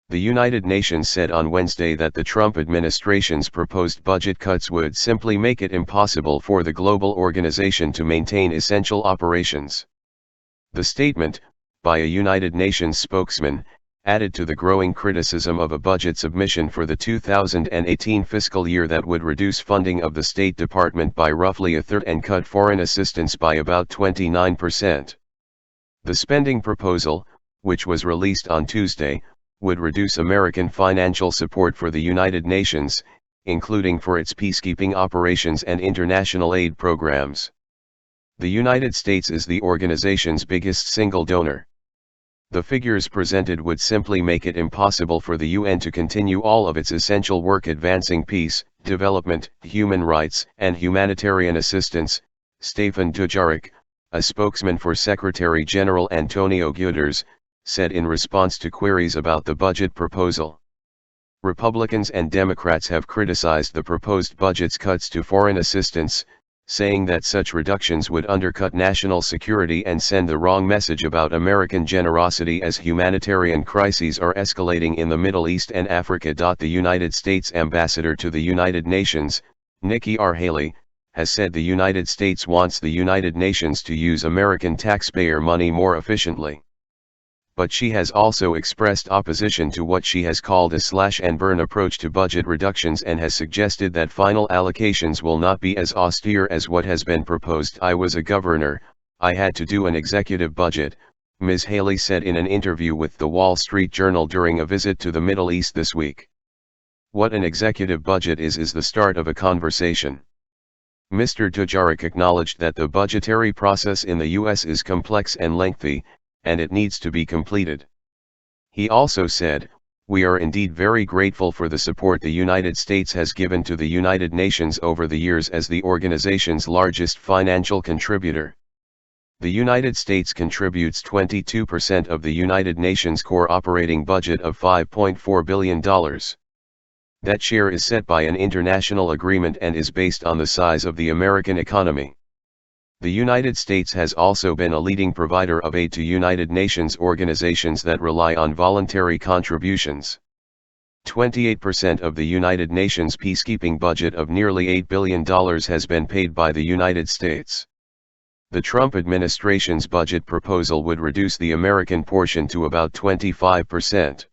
The United Nations said on Wednesday that the Trump administration's proposed budget cuts would simply make it impossible for the global organization to maintain essential operations. The statement, by a United Nations spokesman, added to the growing criticism of a budget submission for the 2018 fiscal year that would reduce funding of the State Department by roughly a third and cut foreign assistance by about 29%. The spending proposal, which was released on Tuesday, would reduce American financial support for the United Nations, including for its peacekeeping operations and international aid programs. The United States is the organization's biggest single donor. The figures presented would simply make it impossible for the UN to continue all of its essential work advancing peace, development, human rights, and humanitarian assistance, Stefan Dujarric, a spokesman for Secretary General Antonio Guterres, said in response to queries about the budget proposal. Republicans and Democrats have criticized the proposed budget's cuts to foreign assistance, saying that such reductions would undercut national security and send the wrong message about American generosity as humanitarian crises are escalating in the Middle East and Africa. The United States ambassador to the United Nations, Nikki Haley, has said the United States wants the United Nations to use American taxpayer money more efficiently. But she has also expressed opposition to what she has called a slash-and-burn approach to budget reductions and has suggested that final allocations will not be as austere as what has been proposed. "I was a governor, I had to do an executive budget," Ms. Haley said in an interview with the Wall Street Journal during a visit to the Middle East this week. What an executive budget is the start of a conversation. Mr. Dujarric acknowledged that the budgetary process in the U.S. is complex and lengthy, and it needs to be completed. He also said, "We are indeed very grateful for the support the United States has given to the United Nations over the years as the organization's largest financial contributor." The United States contributes 22% of the United Nations core operating budget of $5.4 billion. That share is set by an international agreement and is based on the size of the American economy. The United States has also been a leading provider of aid to United Nations organizations that rely on voluntary contributions. 28% of the United Nations peacekeeping budget of nearly $8 billion has been paid by the United States. The Trump administration's budget proposal would reduce the American portion to about 25%.